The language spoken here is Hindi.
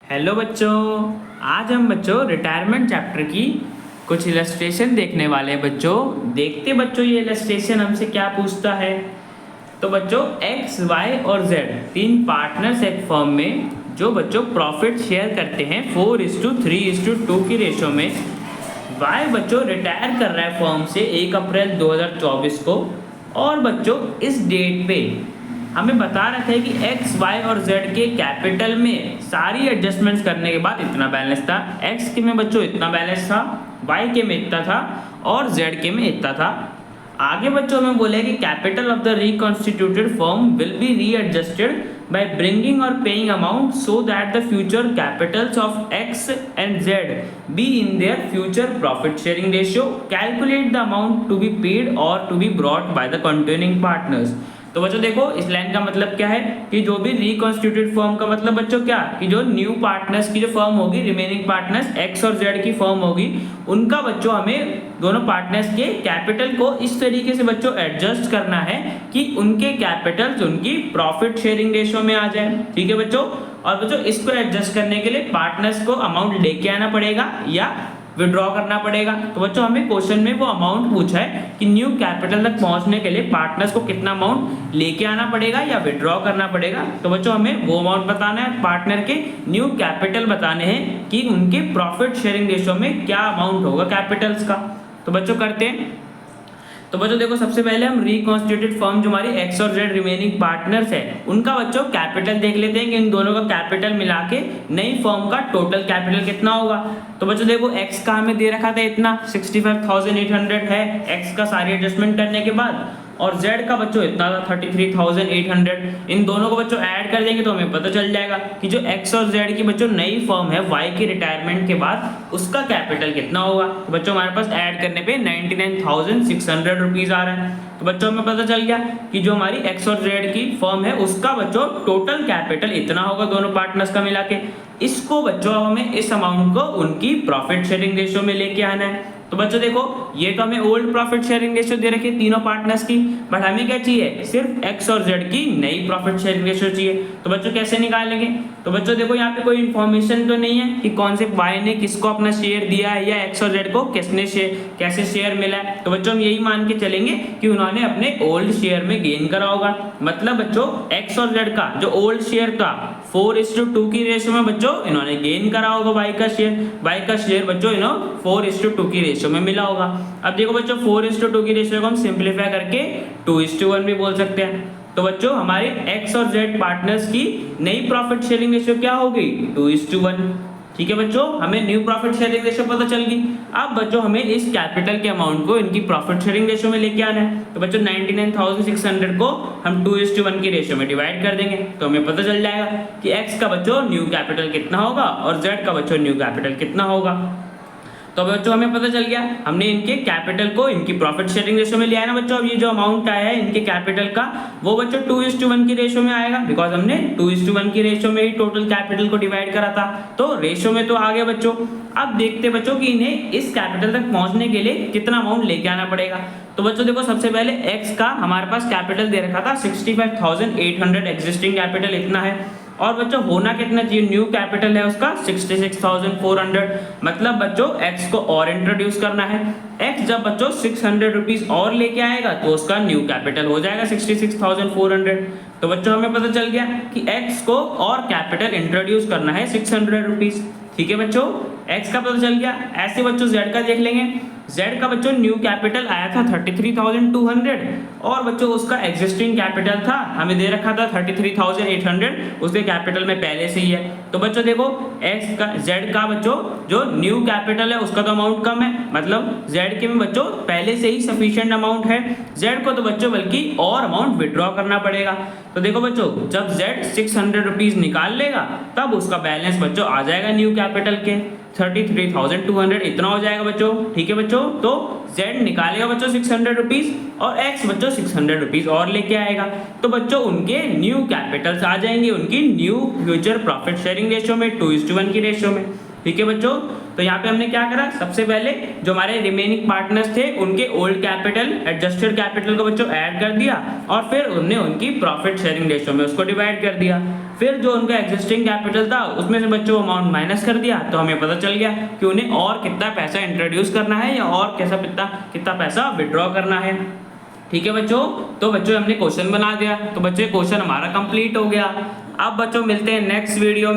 हेलो बच्चों। आज हम बच्चों रिटायरमेंट चैप्टर की कुछ इलस्ट्रेशन देखने वाले हैं। बच्चों देखते बच्चों ये इलस्ट्रेशन हमसे क्या पूछता है। तो बच्चों एक्स वाई और जेड तीन पार्टनर्स एक फर्म में जो बच्चों प्रॉफिट शेयर करते हैं 4:3:2 की रेशो में। वाई बच्चों रिटायर कर रहा है फर्म से 1 अप्रैल 2024 को और बच्चों इस डेट पे हमें बता रखा है कि एक्स वाई और जेड के कैपिटल में सारी एडजस्टमेंट्स करने के बाद इतना बैलेंस था। एक्स के में बच्चों इतना बैलेंस था, वाई के में इतना था और जेड के में इतना था। आगे बच्चों हमें बोले कि capital of the reconstituted firm will be readjusted by bringing or paying amount so that the future capitals of X and Z be in their future profit sharing ratio. Calculate the amount to be paid or to be brought by the containing partners. तो बच्चों देखो इस लाइन का मतलब क्या है कि जो भी रिकॉन्स्टिट्यूटेड फर्म का मतलब बच्चों क्या कि जो न्यू पार्टनर्स की जो फर्म होगी, रिमेनिंग पार्टनर्स एक्स और जेड की फर्म होगी, उनका बच्चों हमें दोनों पार्टनर्स के कैपिटल को इस तरीके से बच्चों एडजस्ट करना है कि उनके कैपिटल्स उनकी प्रॉफिट शेयरिंग रेशो में आ जाए। ठीक है बच्चों। और बच्चों इसको एडजस्ट करने के लिए पार्टनर्स को अमाउंट लेके आना पड़ेगा या विड्रॉ करना पड़ेगा। तो बच्चों हमें क्वेश्चन में वो अमाउंट पूछा है कि न्यू कैपिटल तक पहुंचने के लिए पार्टनर्स को कितना अमाउंट लेके आना पड़ेगा या विड्रॉ करना पड़ेगा। तो बच्चों हमें वो अमाउंट बताना है, पार्टनर के न्यू कैपिटल बताने हैं कि उनके प्रॉफिट शेयरिंग रेशो में क्या अमाउंट होगा कैपिटल्स का। तो बच्चों करते हैं। तो बच्चों देखो सबसे पहले हम रिकॉन्स्टिट्यूटेड फर्म जो हमारी एक्स और जेड रिमेनिंग पार्टनर्स है उनका बच्चों कैपिटल देख लेते हैं कि इन दोनों का कैपिटल मिला के नई फर्म का टोटल कैपिटल कितना होगा। तो बच्चों देखो एक्स का हमें दे रखा था इतना 65,800 है एक्स का सारी एडजस्टमेंट करने के बाद, और जेड का बच्चों इतना था 33,800। इन दोनों को बच्चों ऐड कर देंगे तो हमें पता चल जाएगा कि जो एक्स और जेड की बच्चों नई फर्म है वाई की रिटायरमेंट के बाद उसका कैपिटल कितना होगा। तो बच्चों हमारे पास ऐड करने पे 99,600 रुपीज आ रहा है। तो बच्चों हमें पता चल गया कि जो हमारी एक्स और जेड की फर्म है उसका बच्चों टोटल कैपिटल इतना होगा दोनों पार्टनर्स का मिला के। इसको बच्चों हमें इस अमाउंट को उनकी प्रॉफिट शेयरिंग रेशियो में लेके आना है। तो बच्चों देखो ये तो हमें ओल्ड प्रॉफिट शेयरिंग रेशियो दे रखी है तीनों पार्टनर्स की, बट हमें क्या चाहिए सिर्फ एक्स और जेड की नई प्रॉफिट शेयरिंग रेशियो चाहिए। तो बच्चों कैसे निकालेंगे। तो बच्चों देखो यहाँ पे कोई इन्फॉर्मेशन तो नहीं है कि कौन से वाई ने किसको अपना शेयर दिया है या एक्स और जेड को किसने कैसे शेयर मिला है। तो बच्चों हम यही मान के चलेंगे कि उन्होंने अपने ओल्ड शेयर में गेन करा होगा। मतलब बच्चों एक्स और जेड का जो ओल्ड शेयर था 4:2 की रेशियो में बच्चों इन्होंने गेन करा होगा वाई का शेयर बच्चों 4:2 की रेशियो में मिला होगा। अब देखो बच्चों 4:2 की रेशियो को हम सिंपलीफाई करके 2:1 भी बोल सकते हैं। तो बच्चों हमारे एक्स और जेड पार्टनर्स की नई प्रॉफिट शेयरिंग रेशियो क्या हो गई 2:1। ठीक है बच्चों, हमें न्यू प्रॉफिट शेयरिंग रेशियो पता चल गई। अब बच्चों हमें इस कैपिटल के अमाउंट को इनकी प्रॉफिट शेयरिंग रेशियो में लेके आना है। तो बच्चों 99,600 को हम 2:1 की रेशियो में डिवाइड कर देंगे तो हमें पता चल जाएगा कि एक्स का बच्चों न्यू कैपिटल कितना होगा और जेड का बच्चों न्यू कैपिटल कितना होगा। तो बच्चों हमें पता चल गया हमने इनके कैपिटल को इनकी प्रॉफिट शेयरिंग रेशियो में लिया है ना बच्चों। अब ये जो अमाउंट आया है इनके कैपिटल का वो बच्चों 2:1 की रेशियो में आएगा, बिकॉज हमने 2:1 की रेशियो में ही टोटल कैपिटल को डिवाइड करा था। तो रेशियो में तो आ गया बच्चों। अब देखते बच्चों कि इन्हें इस कैपिटल तक पहुंचने के लिए कितना अमाउंट लेके आना पड़ेगा। तो बच्चों देखो सबसे पहले एक्स का हमारे पास कैपिटल दे रखा था 65,800, एग्जिस्टिंग कैपिटल इतना है, और बच्चों होना कितना चाहिए न्यू कैपिटल है उसका 66,400। मतलब बच्चों एक्स को और इंट्रोड्यूस करना है। एक्स जब बच्चों 600 रुपीज और लेके आएगा तो उसका न्यू कैपिटल हो जाएगा 66,400। तो बच्चों हमें पता चल गया कि एक्स को और कैपिटल इंट्रोड्यूस करना है 600 रुपीज। ठीक है बच्चों, एक्स का पता चल गया। ऐसे बच्चों जेड का देख लेंगे। जेड का बच्चों न्यू कैपिटल आया था 33,200 और बच्चों उसका एग्जिस्टिंग कैपिटल था हमें दे रखा था 33,800, उसके कैपिटल में पहले से ही है। तो बच्चों देखो एक्स का जेड का बच्चों जो न्यू कैपिटल है उसका तो अमाउंट कम है, मतलब जेड के में बच्चों पहले से ही सफिशिएंट अमाउंट है। जेड को तो बच्चों बल्कि और अमाउंट विड्रॉ करना पड़ेगा। तो देखो बच्चों जब जेड 600 रुपीज निकाल लेगा तब उसका बैलेंस बच्चों आ जाएगा न्यू कैपिटल के 33,200 इतना हो जाएगा बच्चों। ठीक है बच्चों, तो Z निकालेगा बच्चों 600 रुपीज और X बच्चों 600 रुपीज और लेके आएगा। तो बच्चों उनके न्यू कैपिटल्स आ जाएंगे उनकी new future profit sharing ratio में 2:1 की रेशियो में। ठीक है बच्चों, तो यहाँ पे हमने क्या करा, सबसे पहले जो हमारे रिमेनिंग पार्टनर्स थे उनके ओल्ड कैपिटल एडजस्टेड कैपिटल को बच्चों ऐड कर दिया और फिर उनने उनकी प्रॉफिट शेयरिंग रेशियो में उसको डिवाइड कर दिया। फिर जो उनका एग्जिस्टिंग कैपिटल था उसमें से बच्चों अमाउंट माइनस कर दिया, तो हमें पता चल गया कि उन्हें और कितना पैसा इंट्रोड्यूस करना है या और कितना पैसा विड्रॉ करना है। ठीक है बच्चों, तो बच्चों हमने क्वेश्चन बना दिया, तो बच्चों क्वेश्चन हमारा कंप्लीट हो गया। अब बच्चों मिलते हैं नेक्स्ट वीडियो में।